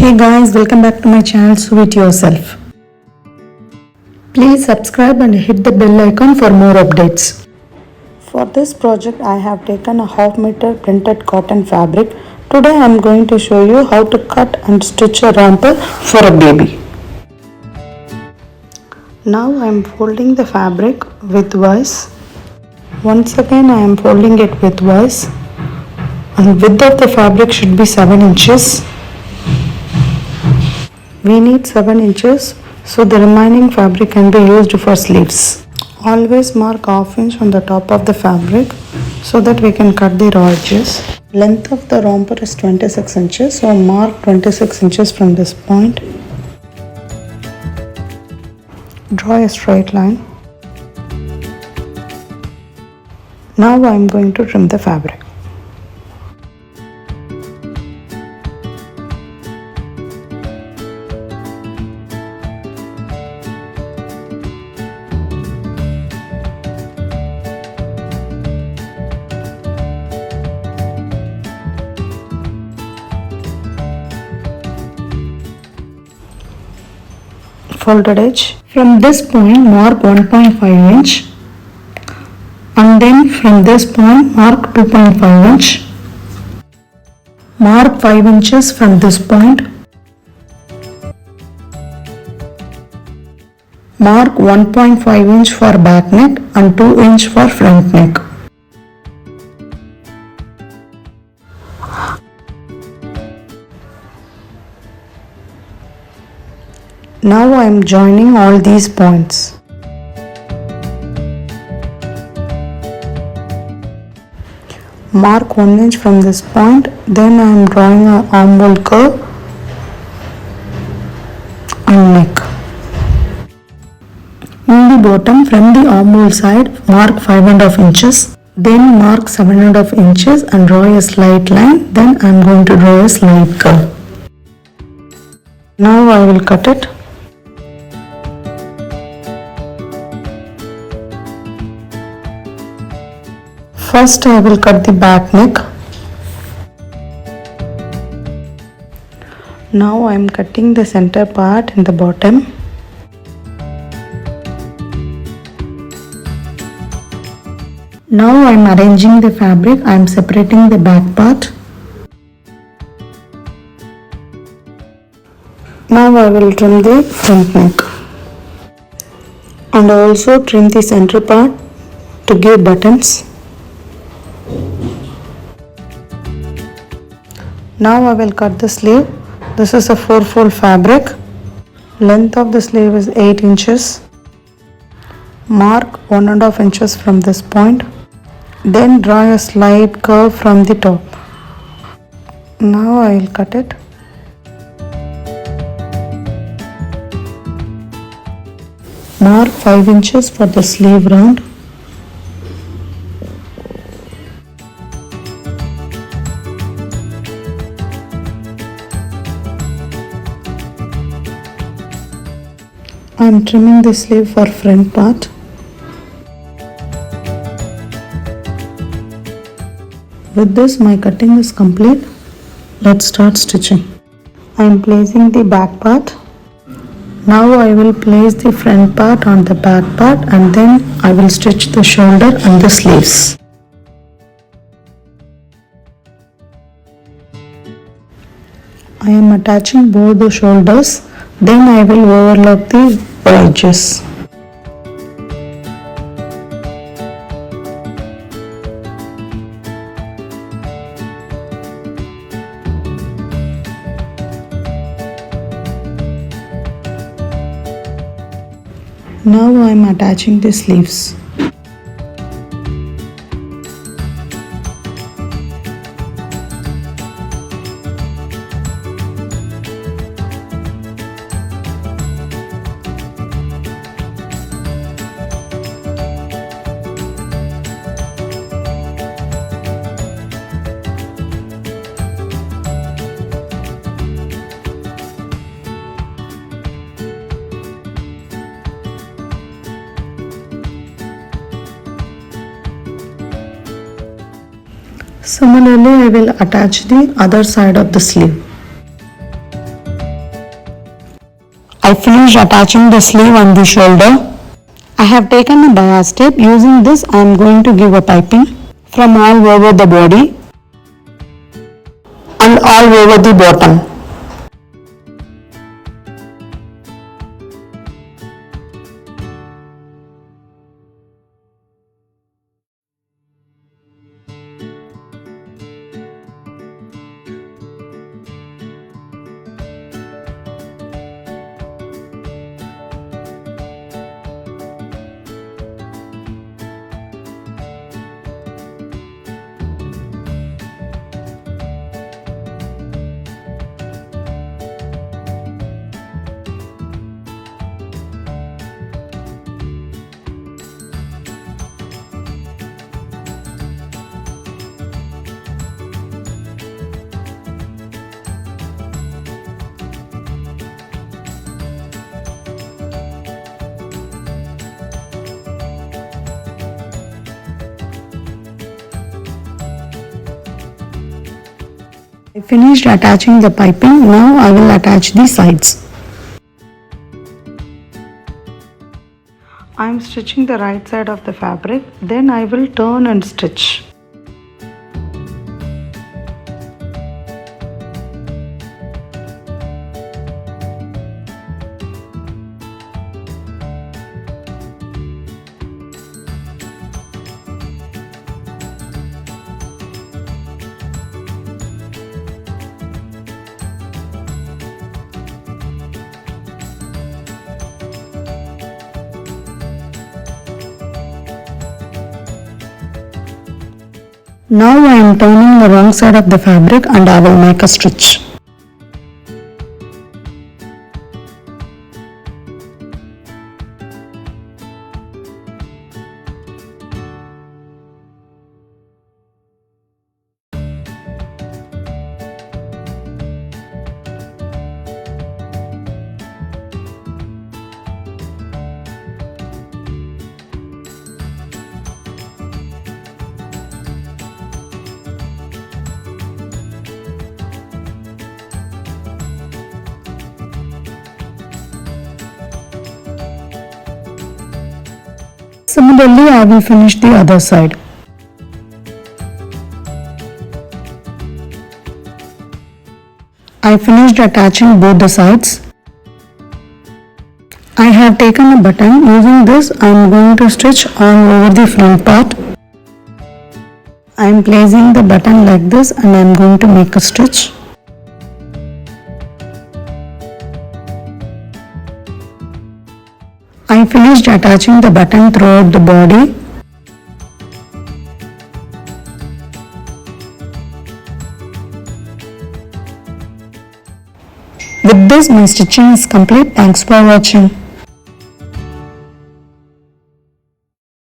Hey guys, welcome back to my channel Sew It Yourself. Please subscribe and hit the bell icon for more updates. For this project I have taken a half meter printed cotton fabric. Today I am going to show you how to cut and stitch a romper for a baby. Now I am folding the fabric widthwise. Once again I am folding it widthwise, and width of the fabric should be 7 inches. We need 7 inches, so the remaining fabric can be used for sleeves. Always mark ½ inch on the top of the fabric so that we can cut the raw edges. Length of the romper is 26 inches, so mark 26 inches from this point. Draw a straight line. Now I am going to trim the fabric. Folded edge. From this point mark 1.5 inch, and then from this point mark 2.5 inch. Mark 5 inches from this point. Mark 1.5 inch for back neck and 2 inch for front neck. Now I am joining all these points. Mark 1 inch from this point, then I am drawing an armhole curve and neck. In the bottom, from the armhole side, mark 5.5 inches, then mark 7.5 inches and draw a slight line, then I am going to draw a slight curve. Now I will cut it. First I will cut the back neck. Now I am cutting the center part in the bottom. Now I am arranging the fabric. I am separating the back part. Now I will trim the front neck and also trim the center part to give buttons. Now I will cut the sleeve. This is a 4-fold fabric. Length of the sleeve is 8 inches. Mark 1.5 inches from this point. Then draw a slight curve from the top. Now I will cut it. Mark 5 inches for the sleeve round. I am trimming the sleeve for front part. With this my cutting is complete. Let's start stitching. I am placing the back part. Now I will place the front part on the back part, and then I will stitch the shoulder and the sleeves. I am attaching both the shoulders, then I will overlock the edges. Now I am attaching the sleeves. Similarly, I will attach the other side of the sleeve. I finished attaching the sleeve and the shoulder. I have taken a bias tape. Using this I am going to give a piping from all over the body and all over the bottom. I finished attaching the piping. Now I will attach the sides. I am stitching the right side of the fabric, then I will turn and stitch. Now I am turning the wrong side of the fabric and I will make a stitch. Similarly, I will finish the other side. I finished attaching both the sides. I have taken a button. Using this, I am going to stitch all over the front part. I am placing the button like this and I am going to make a stitch. I finished attaching the button throughout the body. With this, my stitching is complete. Thanks for watching.